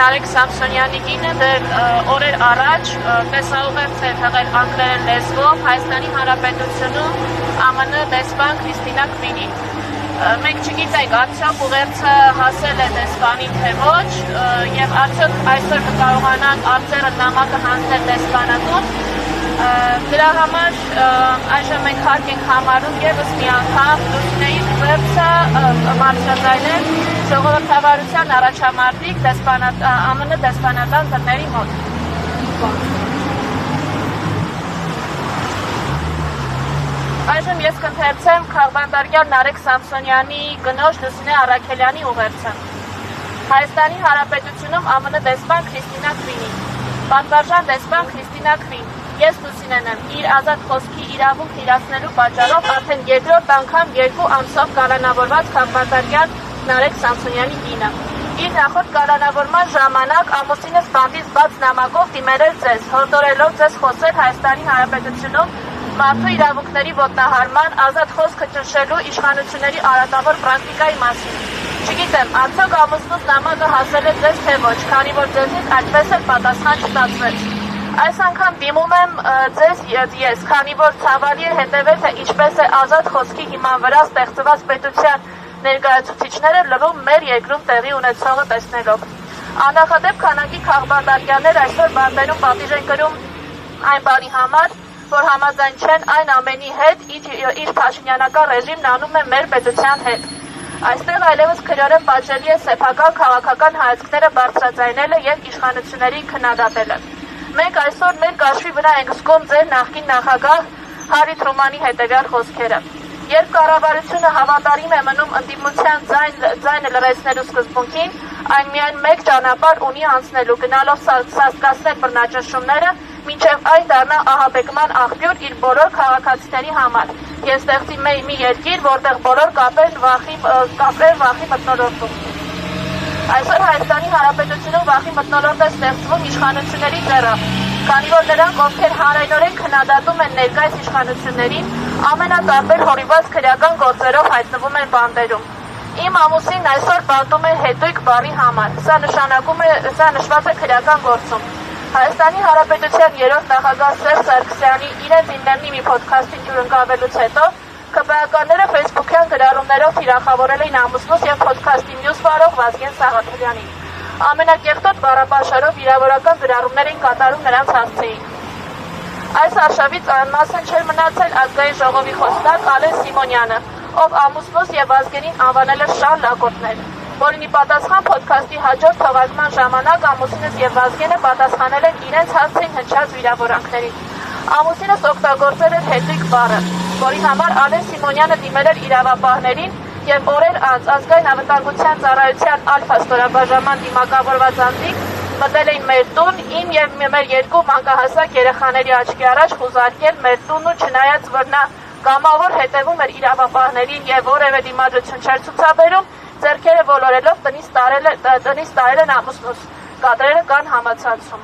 Նարեկ Սամսոնյանի կինը դեռ օրեր առաջ տեսաուղերձ էր հղել անգլերեն լեզվով Հայաստանի Հանրապետությունում ԱՄՆ դեսպան Քրիստինա Քվինին։ Մենք չգիտենք արդյոք ուղերձը հասել է դեսպանին թե ոչ եւ արդյոք այսօր կկարողանանք արձերը նամակը հանձնել դեսպանատուն։ Դրա համար այժմ մենք հարկ ենք համարում եւս մի անգամ Լուսինեի ուղերձը մարզաձայնել ժողովրդավարության առաջամարտիկ ԱՄՆ դեսպանատան դռների մոտ։ Այժմ ես կընթերցեմ քաղբանտարկյալ Նարեկ Սամսոնյանի կնոջ Լուսինե Առաքելյանի ուղերձը։ Հայաստանի Հանրապետությունում ԱՄՆ դեսպան Քրիստինա Քվինին։ Պատվարժան դեսպան Քրիստինա Քվին, ես Լուսինեն եմ, իր ազատ խոսքի իրավունք իրացնելու պատճառով արդեն երկրորդ անգամ 2 ամսով կալանավորված քաղբանտարկյալ Նարեկ Սամսոնյանի կինը։ Իր նախորդ կալանավորման ժամանակ ամուսինս բանտից բաց նամակով դիմել էր ձեզ, հորդորելով ձեզ խոսել Հայաստանի Հանրապետությունում մարդու իրավունքների ոտնահարման, ազատ խոսքը ճնշելու իշխանությունների արատավոր պրակտիկայի մասին։ Չգիտեմ, արդյոք ամուսնուս նամակը հասել է ձեզ թե ոչ, քանի որ ձեզնից այդպես էլ պատասխան չստացվեց։ Այս անգամ դիմում եմ ձեզ ես, քանի որ ցավալի է հետևել, թե ինչպես է ազատ խոսքի հիման վրա ստեղծված պետության ներկայացուցիչները լրում մեր երկրում տեղի ունեցողը տեսնելով։ Աննախադեպ քանակի քաղբանտարկյալներ այսօր բանտերում պատիժ են կրում այն բանի համար, որ համաձայն չեն այն ամենի հետ, իր փաշինյանական ռեժիմն անում է մեր պետության հետ։ Այստեղ այլևս քրորեն պատժելի է սեփական քաղաքական հայացքները բարձրաձայնելը եւ իշխանություններին քննադատելը։ Մենք այսօր մեր կաշվի վրա ենք զգում ձեր նախկին նախագահ Հարի Թրումանի հետևյալ խոսքերը։ Երբ կառավարությունը հավատարիմ է մնում ընդդիմության ձայնը լրացնելու սկզբունքին, այն միայն մեկ ճանապարհ ունի անցնելու, գնալով սաստկացնել բռնաճնշումները, մինչև այն դառնա ահաբեկման աղբյուր իր բոլոր քաղաքացիների համար եւ ստեղծի մի երկիր, որտեղ բոլոր կապեր վախի մթնոլորտում։ Այսօր Հայաստանի Հանրապետությունում վախի մթնոլորտ է ստեղծվում իշխանությունների ձեռամբ, քանի որ նրանք, ովքեր հանրայնորեն քննադատում են ներկայիս իշխանություններին, ամենատարբեր հորիված քրեական գործերով հայտնվում են բանտերում։ Իմ ամուսինն այսօր բանտում է հետույք բառի համար։ Սա նշված է քրեական գործում։ Հայաստանի Հանրապետության 3-րդ նախագահ Սերժ Սարգսյանի իրենց ինտերնի մի ոդքասթին ջուրընկալվելուց հետո ԿՊԱ-ականները ֆեյսբուքյան գրառումներով թիրախավորել էին ամուսնուս եւ ոդքասթի մյուս վարող Վազգեն Սաղաթելյանին։ Ամենակեղտոտ բառապաշարով վիրավորական գրառումներ էին կատարում նրանց հասցեին։ Այս արշավից անմասն չէր մնացել ազգային ժողովի խոսնակ Ալեն Սիմոնյանը, ով ամուսնուս եւ Վազգենին անվանել է շան լակոտներ, որին ի պատասխան ոդքասթի հաջորդ թողարկման ժամանակ ամուսինս եւ Վազգենը պատասխանել են իրենց հասցեին հնչած վիրավորանքներին։ Ամուսինս օգտագործել էր հետույք բառը, որի համար Ալեն Սիմոնյանը դիմել էր իրավապահներին եւ օրեր անց ազգային անվտանգության ծառայության ալֆա ստորաբաժանման դիմակավորված անձիկ մտել էին մեր տուն, իմ եւ մեր 2 մանկահասակ երեխաների աչքի առաջ խուզարկել մեր տունն ու չնայած որ նա կամավոր հետևում էր իրավապահներին եւ որևէ դիմադրություն չէր ցուցաբերում, ձեռքերը ոլորելով տնից տարել են ամուսնուս, կադրերը կան համացանցում։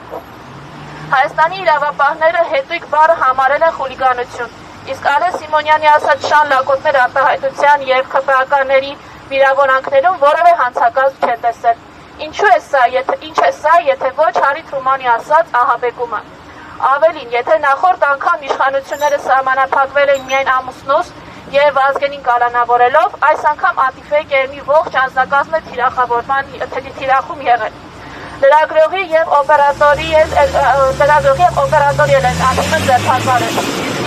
Հայաստանի իրավապահները հետույք բառը համարել են խուլիգանություն, իսկ Ալեն Սիմոնյանի ասած շան լակոտներ արտահայտության եւ ԿՊԱ-ականների վիրավորանքներում որևէ հանցակազմ չէ տեսել։ Ինչ է սա, եթե ոչ Հարի Թրումանի ասած ահաբեկումը։ Ավելին, եթե նախորդ անգամ իշխանությունները սահմանափակվել են միայն ամուսնուս եւ Վազգենին կալանավորելով, այս անգամ Ատիֆեի կերմի ողջ անձնակազմը թիրախում եղել։ Լրագրողի եւ օպերատորի Էլեն Անդիմը ձերբակալել։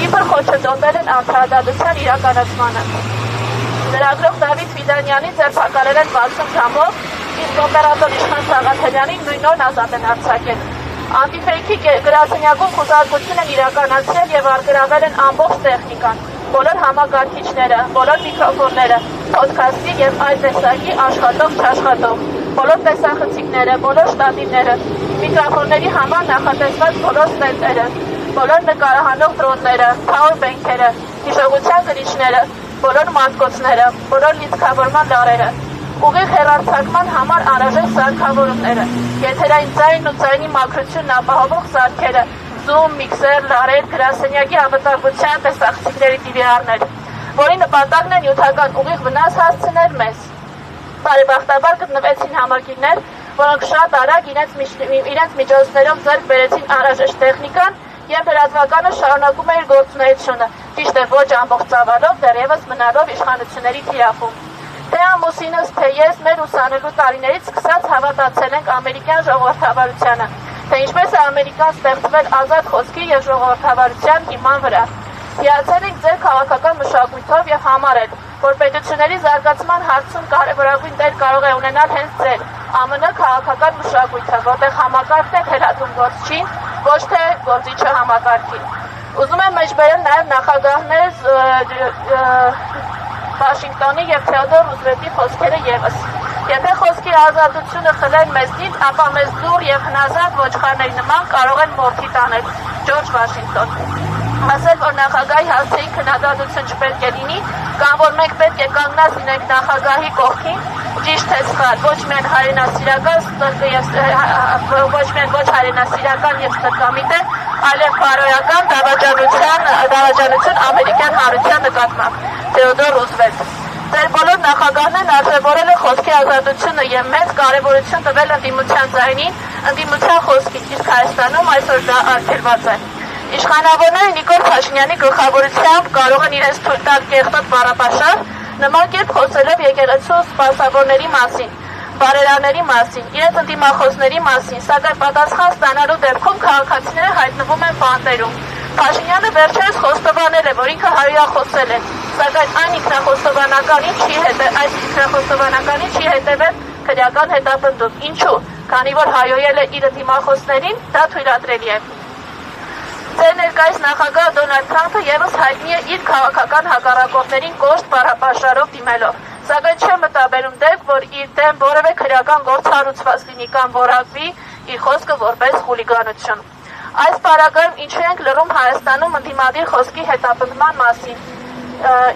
Իբր խոչընդոտել են արդարադատության իրականացմանը։ Լրագրող Դավիթ Ֆիդանյանին ձերբակալել են 60 ժամով, իսկ օպերատոր Իշխան Սաղաթելյանին նույն օրն ազատ են արձակել։ Անտիֆեյքի գրասենյակում խուզարկություն են իրականացրել եւ արգելվել են ամբողջ տեխնիկան, բոլոր համակարգիչները, բոլոր միկրոֆոնները, ոդքասթի եւ այլ տեսակի աշխատող-չաշխատող, բոլոր տեսախցիկները, բոլոր շտատիվները, միկրոֆոնների համար նախատեսված բոլոր ստենդերը, բոլոր նկարահանող դրոնները, փաուերբենքերը, հիշողության գրիչները, բոլոր մատկոցները, բոլոր լիցքավորման լարերը, ուղիղ հեռարձակման համար անհրաժեշտ սարքավորումները, եթերային ձայնն ու ձայնի մաքրությունն ապահովող սարքերը, Zoom, միքսեր, լարեր, գրասենյակի անվտանգության տեսախցիկների DVR-ներ, որի նպատակն է նյութական ուղիղ վնաս հասցնել մեզ։ Բարեբախտաբար գտնվեցին համակիրներ, որոնք շատ արագ իրենց միջոցներով ձեռք բերեցին անհրաժեշտ տեխնիկան եւ լրատվականը շարունակում է իր գործունեությունը, ճիշտ է ոչ ամբողջ ծավալով, դեռևս մնալով իշխանությունների թիրախում։ Թե ամուսինս, թե ես մեր ուսանելու տարիներից սկսած հավատացել ենք ամերիկյան ժողովրդավարությանը, թե ինչպես է Ամերիկան ստեղծվել ազատ խոսքի եւ ժողովրդավարության հիման վրա։ Հիացել ենք ձեր քաղաքական մշակույթով եւ համարել, որ պետությունների զարգացման հարցում կարևորագույն դեր կարող է ունենալ հենց ձեր ԱՄՆ քաղաքական մշակույթը, որտեղ համակարգն է թերադում գործչին, ոչ թե գործիչը համակարգին։ Ուզում եմ մեջբերել նաեւ նախագահներ Վաշինգտոնի եւ Թեոդոր Ռուզվելտի խոսքերը եւս։ Եթե խոսքի ազատությունը խլեն մեզնից, ապա մեզ դուր եւ հնազանդ ոչխարների նման կարող են մորթի տանել։ Ջորջ Վաշինգտոն։ Ասել, որ նախագահի հասցեի քննադատություն չպետք է լինի, կամ որ մենք պետք է կանգնած լինենք նախագահի կողքին, ճիշտ է սխալ, ոչ միայն հայրենասիրական եւ ստրկամիտ է, այլև բարոյական դավաճանություն ամերիկյան հանրության նկատմամբ։ Թեոդոր Ռուզվելտ։ Ձեր բոլոր նախագահներն արժևորել են խոսքի ազատությունը եւ մեծ կարեւորություն տվել ընդդիմության ձայնին, ընդդիմության խոսքին, իսկ Հայաստանում այսօր դա արգելված է։ Իշխանավորները Նիկոլ Փաշինյանի գլխավորությամբ կարող են իրենց թույլ տալ կեղտոտ բառապաշար, նման կերպ խոսելով եկեղեցու սպասավորների մասին, բարերարների մասին, իրենց ընդդիմախոսների մասին, սակայն պատասխան ստանալու դեպքում քաղաքացիները հայտնվում են բանտերում։ Փաշինյանը վերջերս խոստովանել է, որ ինքը հայրախոսել է, սակայն այս ինքնախոստովանականին չի հետևել քրեական հետապնդում։ Ինչու՞, քանի որ հայոյել է իր ընդդիմախոսներին, դա թույլատրելի է։ Ձեր ներկայիս նախագահ Դոնալդ Թրամփը եւս հայտնի է իր քաղաքական հակառակորդներին կոշտ բառապաշարով դիմելով, սակայն չէ մտաբերում դեպք, որ իր դեմ որևէ քրեական գործ հարուցված լինի կամ որակվի իր խոսքը որպես խուլիգանություն։ Այս պարագայում ինչու ենք լռում Հայաստանում ընդդիմադիր խոսքի հետապնդման մասին։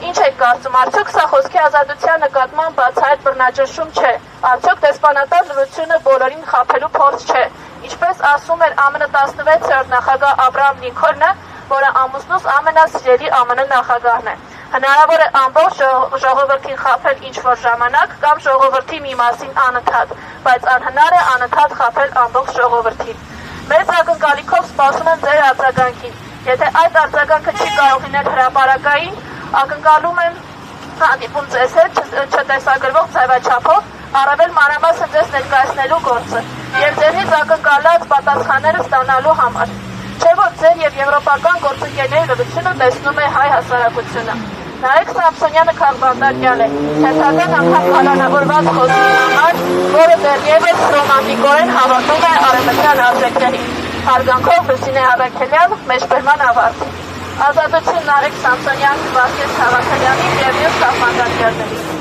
Ինչ եք կարծում, արդյոք սա խոսքի ազատության նկատմամբ բացահայտ բռնաճնշում չէ, արդյոք դեսպանատար լրությունը բոլորին խաբելու փորձ չէ, ինչպես ասում էր ԱՄՆ 16-րդ նախագահ Աբրահամ Լինքոլնը, որը ամուսնուս ամենասիրելի ԱՄՆ նախագահն է։ Հնարավոր է ամբողջ ժողովրդին խաբել ինչ-որ ժամանակ կամ ժողովրդի մի մասին անընդհատ, բայց անհնար է անընդհատ խաբել ամբողջ ժողովրդին։ Մեծ ակնկալիքով սպասում եմ ձեր արձագանքին։ Եթե այդ արձագանքը չի կարող լինել հրապարակային, ակնկալում եմ հանդիպում ձեզ հետ չտեսագրվող ձևաչափով, առավել մանրամասն ձեզ ներկայացնելու գործը եւ ձերից ակնկալած պատասխանները ստանալու համար։ Չէ՞ որ ձեր եւ եվրոպական գործընկերների լրությունը տեսնում է հայ հասարակությունը։ Նարեկ Սամսոնյանը քաղբանտարկյալ է, հերթական անգամ կալանավորված խոսքի համար, որը դեռևս ռոմանտիկորեն հավատում է արևմտյան արժեքներին։ Հարգանքով Լուսինե Ավագելյան, մեջբերման ավարտ։ Ազատություն Նարեկ Սամսոնյան, Վարդգես Հավաքելյանի եւ մյուս քաղբանտարկյալների։